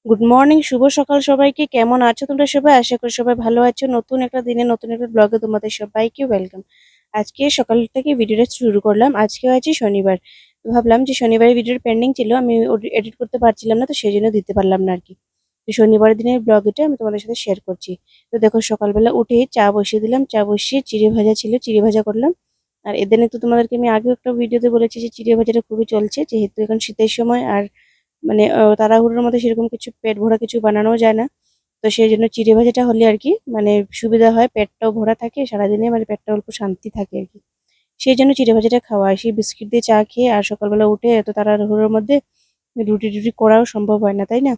Good morning, শুভ সকাল সবাইকে। কেমন আছো তোমরা সবাই? আশা করি সবাই ভালো আছো। নতুন একটা দিনে নতুন একটা ব্লগে তোমাদের সবাইকে ওয়েলকাম। আজকে সকাল থেকে ভিডিওটা শুরু করলাম। আজকে আছে শনিবার। তো ভাবলাম যে শনিবারের ভিডিওটা পেন্ডিং ছিল, আমি এডিট করতে পারছিলাম না, তো সেই জন্য দিতে পারলাম না আর কি। তো শনিবার দিনের ব্লগ এটা আমি তোমাদের সাথে শেয়ার করছি। তো দেখো, সকালবেলা উঠে চা বসিয়ে দিলাম। চা বসিয়ে চিড়ে ভাজা ছিল, চিড়ে ভাজা করলাম। আর এদিন তো তোমাদেরকে আমি আগেও একটা ভিডিওতে বলেছি যে চিড়ে ভাজাটা খুবই চলছে, যেহেতু এখন শীতের সময়। আর মানে তাড়াহুড়োর মধ্যে সেরকম কিছু পেট ভরা কিছু বানানো যায় না। তো সেই জন্য চিড়ে ভাজাটা হলে আর কি মানে সুবিধা হয়, পেটটাও ভরা থাকে সারাদিনে, মানে পেটটা অল্প শান্তি থাকে আর কি। সেই জন্য চিড়ে ভাজাটা খাওয়া হয়। সেই বিস্কিট দিয়ে চা খেয়ে আর সকালবেলা উঠে এত তাড়াহুড়োর মধ্যে রুটি টুটি করাও সম্ভব হয় না, তাই না?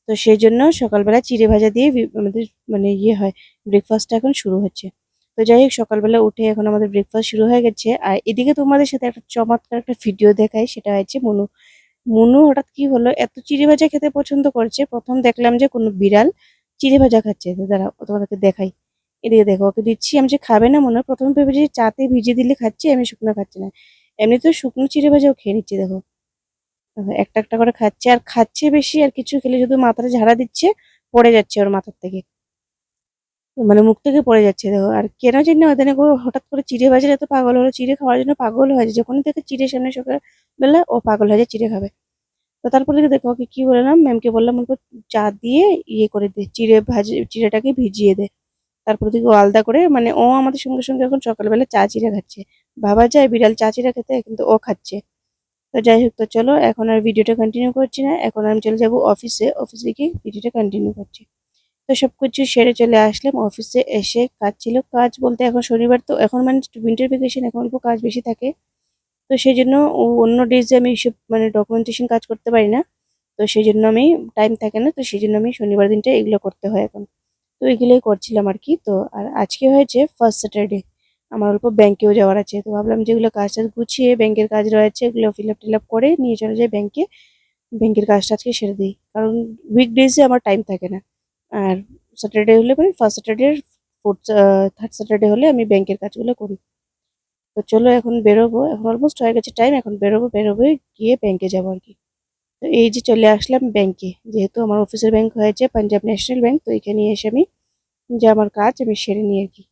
তো সেই জন্য সকালবেলা চিড়ে ভাজা দিয়ে আমাদের মানে হয়, ব্রেকফাস্টটা এখন শুরু হচ্ছে। তো যাই হোক, সকালবেলা উঠে এখন আমাদের ব্রেকফাস্ট শুরু হয়ে গেছে। আর এদিকে তোমাদের সাথে একটা চমৎকার একটা ভিডিও দেখাই, সেটা হচ্ছে মনু। মনু হঠাৎ কি হলো, এত চিড়ে ভাজা খেতে পছন্দ করছে। প্রথম দেখলাম যে কোনো বিড়াল চিড়ে ভাজা খাচ্ছে। তো দাঁড়াও তোমাদেরকে দেখাই। এদিকে দেখো, ওকে দিচ্ছি। আমি যে খাবে না মনে হয়, প্রথমে ভেবেছি যে চাতে ভিজিয়ে দিলে খাচ্ছে, আমি শুকনো খাচ্ছি না। এমনিতেও শুকনো চিড়ে ভাজাও খেয়ে নিচ্ছে দেখো। দেখো, একটা একটা করে খাচ্ছে, আর খাচ্ছে বেশি। আর কিছু খেলে শুধু মাথাটা ঝাড়া দিচ্ছে, পড়ে যাচ্ছে ওর মাথার থেকে, মানে মুখ থেকে পড়ে যাচ্ছে দেখো। আর কেন জানি না ওদের হঠাৎ করে চিড়ে ভাজার এত পাগল হলো, চিড়ে খাওয়ার জন্য পাগল হয়ে যায়। যখনই থেকে চিড়ে সামনে সকালবেলা ও পাগল হয়ে যায়, চিড়ে খাবে। তো তারপরে দেখো ওকে কি বললাম, ম্যামকে বললাম অল্প চা দিয়ে করে দে, চিড়েটাকে ভিজিয়ে দে। তারপরে দেখি ও আলাদা করে, মানে ও আমাদের সঙ্গে সঙ্গে এখন সকালবেলা চা চিড়ে খাচ্ছে। ভাবা যায় বিড়াল চা চিড়ে খেতে, কিন্তু ও খাচ্ছে। তো যাই হোক, তো চলো এখন আর ভিডিওটা কন্টিনিউ করছি না। এখন আমি চলে যাব অফিসে, অফিসে গিয়ে ভিডিওটা কন্টিনিউ করছি। তো সবকিছু সেরে চলে আসলাম। অফিসে এসে কাজ ছিল, কাজ বলতে এখন শনিবার তো এখন মানে উইন্টার ভেকেশন, এখন অল্প কাজ বেশি থাকে। তো সেই জন্য অন্য ডেজে আমি সব মানে ডকুমেন্টেশন কাজ করতে পারি না। তো সেই জন্য আমি টাইম থাকে না, তো সেই জন্য আমি শনিবার দিনটা এগুলো করতে হয় এখন। তো এগুলোই করছিলাম আর কি। তো আর আজকে হয়েছে ফার্স্ট স্যাটারডে, আমার অল্প ব্যাংকেও যাওয়ার আছে। তো ভাবলাম যেগুলো কাজ টাজ গুছিয়ে ব্যাংকের কাজ রয়েছে এগুলো ফিল আপ করে নিয়ে চলে যাই ব্যাংকে। ব্যাংকের কাজটা আজকে সেরে দিই, কারণ উইকডেজে আমার টাইম থাকে না। আর স্যাটারডে হলে মানে first Saturday, fourth third Saturday হলে আমি ব্যাংকের কাজগুলো করি। তো চলো এখন বেরোবো, এখন অলমোস্ট হয়ে গেছে টাইম, এখন বেরোবো গিয়ে ব্যাংকে যাবো আর কি। তো এই যে চলে আসলাম ব্যাংকে, যেহেতু আমার অফিসের ব্যাংক হয়েছে পাঞ্জাব ন্যাশনাল ব্যাংক, তো এখানে এসে আমি যে আমার কাজ আমি সেরে নিই আর কি।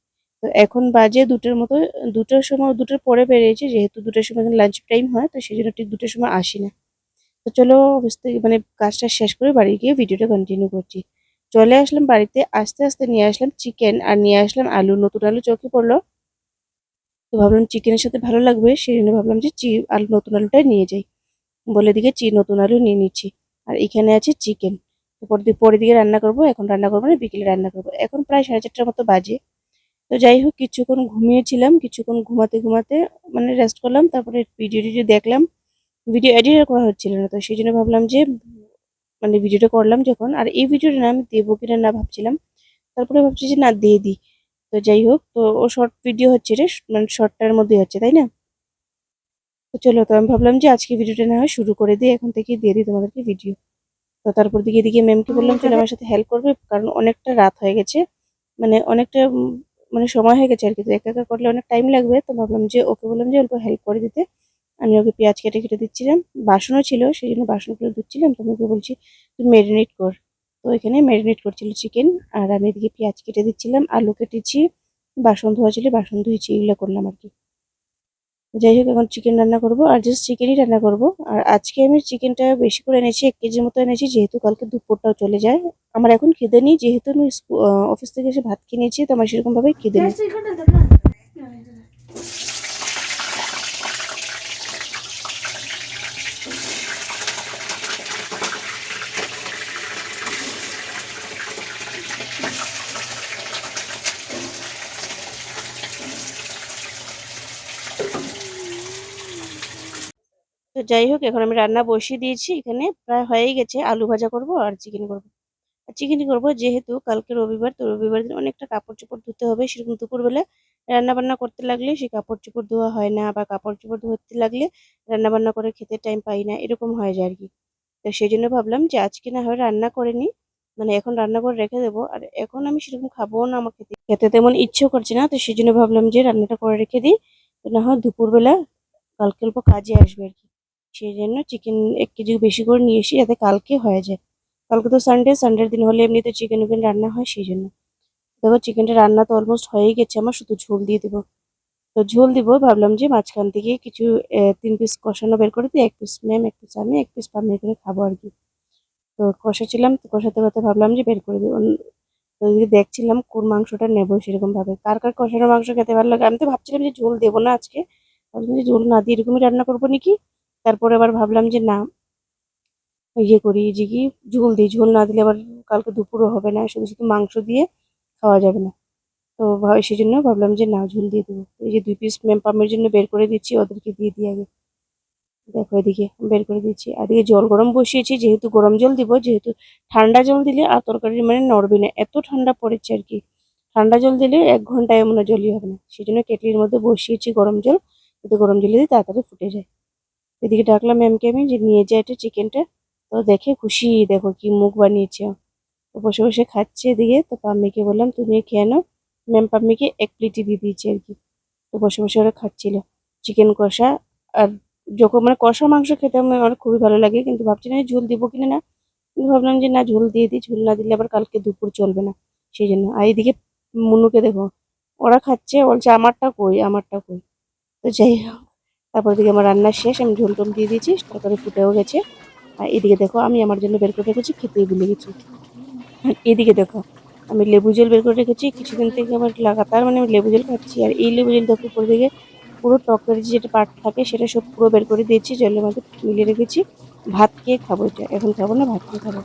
তো এখন বাজে দুটোর মতো, দুটোর সময়, দুটোর পরে বেরিয়েছি, যেহেতু দুটোর সময় লাঞ্চ টাইম হয়, তো সেই জন্য ঠিক দুটোর সময় আসি না। তো চলো অফিস থেকে মানে কাজটা শেষ করে বাড়ি গিয়ে ভিডিওটা কন্টিনিউ করছি। চলে আসলাম বাড়িতে, আস্তে আস্তে নিয়ে আসলাম চিকেন আর নিয়ে আসলাম আলু, নতুন আলু চোখে পড়লো। তো ভাবলাম চিকেনের সাথে ভালো লাগবে, সেই জন্য ভাবলাম যে আলু, নতুন আলুটাই নিয়ে যাই বলে দিকে নতুন আলু নিয়ে নিচ্ছি। আর এখানে আছে চিকেন। পরে দিকে রান্না করব, এখন রান্না করবো না, বিকেলে রান্না করবো। এখন প্রায় 4:30টার মতো বাজে। তো যাই হোক, কিছুক্ষণ ঘুমিয়েছিলাম, কিছুক্ষণ ঘুমাতে ঘুমাতে মানে রেস্ট করলাম। তারপরে ভিডিও টিডিও দেখলাম, ভিডিও এডিট করা হচ্ছিল না, তো সেই জন্য ভাবলাম যে মানে ভিডিওটা করলাম যখন, আর এই ভিডিওটা না আমি দেবো কিনা না ভাবছিলাম। তারপরে ভাবছি যে না, দিয়ে দিই। তো যাই হোক, তো ও শর্ট ভিডিও হচ্ছে রে, মানে শর্টটার মধ্যে হচ্ছে, তাই না? তো চলো, তো আমি ভাবলাম যে আজকে ভিডিওটা না হয় শুরু করে দিই, এখন থেকে দিয়ে দিই তোমাদেরকে ভিডিও। তো তারপর দিকে এদিকে ম্যামকে বললাম চলো আমার সাথে হেল্প করবে, কারণ অনেকটা রাত হয়ে গেছে, মানে অনেকটা মানে সময় হয়ে গেছে আর কি। তো একা একা করলে অনেক টাইম লাগবে, তো ভাবলাম যে ওকে বললাম যে অল্প হেল্প করে দিতে। আমি ওকে পেঁয়াজ কেটে কেটে দিচ্ছিলাম, বাসনও ছিল সেই জন্য বাসনগুলো ধুচ্ছিলাম। তো আমি ওকে বলছি তুই ম্যারিনেট কর। তো এখানে ম্যারিনেট করছিল চিকেন, আর আমি এদিকে পেঁয়াজ কেটে দিচ্ছিলাম, আলু কেটেছি, বাসন ধোয়া ছিল বাসন ধুয়েছি, এগুলো করলাম আর কি। যাই হোক, এখন চিকেন রান্না করব, আর জাস্ট চিকেনই রান্না করব। আর আজকে আমি চিকেনটা বেশি করে এনেছি, 1 কেজির মতো এনেছি, যেহেতু কালকে দুপুরটাও চলে যায়। আমার এখন খিদে নেই, যেহেতু আমি অফিস থেকে এসে ভাত কিনেছি, তো আমার সেরকম ভাবে খিদে নেই। তো যাই হোক, এখন আমি রান্না বসিয়ে দিয়েছি, এখানে প্রায় হয়েই গেছে। আলু ভাজা করব আর চিকেন করব। আর চিকেনই করবো, যেহেতু কালকে রবিবার, তো রবিবার দিন অনেকটা কাপড় চোপড় ধুতে হবে। সেরকম দুপুরবেলা রান্না বান্না করতে লাগলে সেই কাপড় চোপড় ধোয়া হয় না, বা কাপড় চোপড় ধুতে লাগলে রান্না বান্না করে খেতে টাইম পাই না, এরকম হয়ে যায় আর কি। তো সেই জন্য ভাবলাম যে আজকে না হয় রান্না করে নিই, মানে এখন রান্না করে রেখে দেবো। আর এখন আমি সেরকম খাবো না, আমার খেতে খেতে তেমন ইচ্ছেও করছে না, তো সেই জন্য ভাবলাম যে রান্নাটা করে রেখে দিই। তো না হয় দুপুরবেলা কালকে অল্প কাজে আসবে আর কি। সেই জন্য চিকেন 1 কেজি বেশি করে নিয়ে এসি, যাতে কালকে হয়ে যায়। কালকে তো সানডে, সানডের দিন হলে এমনিতে চিকেন উকেন রান্না হয় সেই জন্য। দেখো চিকেনটা রান্না তো অলমোস্ট হয়েই গেছে আমার, শুধু ঝোল দিয়ে দেবো। তো ঝোল দিব ভাবলাম যে মাঝখান থেকে কিছু 3 পিস কষানো বের করে দিই, 1 পিস ম্যাম, 1 পিস আমি, 1 পিস পাম্মি করে খাবো আর কি। তো কষাচ্ছিলাম, তো কষাতে কষাতে ভাবলাম যে বের করে দিই। তো ওইদিকে দেখছিলাম কোন মাংসটা নেবো সেরকম ভাবে, কার কার কষানো মাংস খেতে ভালো লাগে। আমি তো ভাবছিলাম যে ঝোল দেবো না আজকে, ভাবছিলাম যে ঝোল না দিয়ে এরকমই রান্না করবো নাকি। তারপরে আবার ভাবলাম যে না, ইয়ে করি যে কি, ঝোল দিই। ঝোল না দিলে আবার কালকে দুপুরও হবে না, শুধু শুধু মাংস দিয়ে খাওয়া যাবে না। তো সেই জন্য ভাবলাম যে না, ঝোল দিয়ে দেবো। এই যে 2 পিস মেম পামের জন্য বের করে দিচ্ছি, ওদেরকে দিয়ে দিই আগে। দেখো এদিকে বের করে দিচ্ছি, আর এদিকে জল গরম বসিয়েছি, যেহেতু গরম জল দিব, যেহেতু ঠান্ডা জল দিলে আর তরকারি মানে নড়বে না, এত ঠান্ডা পড়েছে আর কি। ঠান্ডা জল দিলে 1 ঘন্টায় মনে হয় জলই হবে না, সেই জন্য কেটলির মধ্যে বসিয়েছি গরম জল, যাতে গরম জলে দিয়ে তাড়াতাড়ি ফুটে যায়। এদিকে ডাকলাম ম্যামকে আমি যে নিয়ে যায় এটা চিকেনটা। তো দেখে খুশি, দেখো কি মুখ বানিয়েছে। তো বসে বসে খাচ্ছে এদিকে। তো পাম্মিকে বললাম তুমি খেয়ে নাও, ম্যাম পাম্মিকে 1 প্লেটই দিয়ে দিয়েছে আর কি। তো বসে বসে ওরা খাচ্ছিল চিকেন কষা। আর যখন মানে কষা মাংস খেতে আমার খুবই ভালো লাগে, কিন্তু ভাবছি না ঝোল দিব কিনা না, কিন্তু ভাবলাম যে না, ঝোল দিয়ে দিই, ঝোল না দিলে আবার কালকে দুপুর চলবে না, সেই জন্য। আর এইদিকে মুনুকে দেখো, ওরা খাচ্ছে, বলছে আমারটা কই, আমারটা কই। তো যাই হোক, তারপর দিকে আমার রান্না শেষ, আমি ঝোল টোল দিয়ে দিয়েছি, তরকারি ফুটেও গেছে। আর এদিকে দেখো আমি আমার জন্য বের করে রেখেছি, খেতেই ভুলে গেছি। আর এদিকে দেখো আমি লেবু জল বের করে রেখেছি, কিছুদিন থেকে আমার লাগাতার মানে আমি লেবু জল খাচ্ছি। আর এই লেবু জল দেখো উপর দিকে পুরো টকের যে যেটা পার্ট থাকে সেটা সব পুরো বের করে দিয়েছি, জলের মধ্যে মিলিয়ে রেখেছি। ভাত খেয়ে খাবো এটা, এখন খাবো না, ভাত খেয়ে খাবো।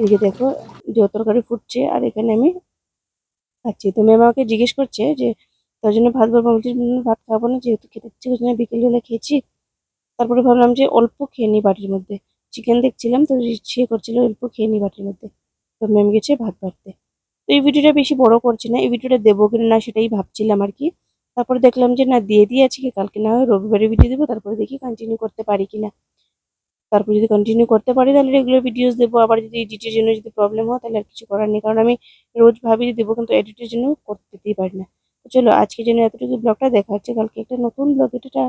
এদিকে দেখো যে তরকারি ফুটছে, আর এখানে আমি খাচ্ছি। তো মেয়ে আমাকে জিজ্ঞেস করছে যে তোর জন্য ভাত বলবো, বলছি ভাত খাবো না, যেহেতু খেতে ইচ্ছে করছে না, বিকেলবেলা খেয়েছি। তারপরে ভাবলাম যে অল্প খেয়ে নিই বাটির মধ্যে, চিকেন দেখছিলাম তো ইচ্ছে করছিল অল্প খেয়ে নিই বাটির মধ্যে। তো ম্যাম গেছে ভাত বাড়তে। তো এই ভিডিওটা বেশি বড় করছি না, এই ভিডিওটা দেবো কিনা না সেটাই ভাবছিলাম আর কি। তারপরে দেখলাম যে না, দিয়ে দিয়েছি, কি কালকে না হয় রবিবারে ভিডিও দেবো, তারপরে দেখি কন্টিনিউ করতে পারি কিনা। তারপর যদি কন্টিনিউ করতে পারি তাহলে রেগুলার ভিডিওস দেবো, আবার যদি এডিটের জন্য যদি প্রবলেম হয় তাহলে আর কিছু করার নেই, কারণ আমি রোজ ভাবি যে দেবো, কিন্তু এডিটের জন্য করতে দিতেই পারি না। তো চলো আজকের জন্য এতটুকু, ব্লগটা দেখা হচ্ছে কালকে একটা নতুন ব্লগ। এটা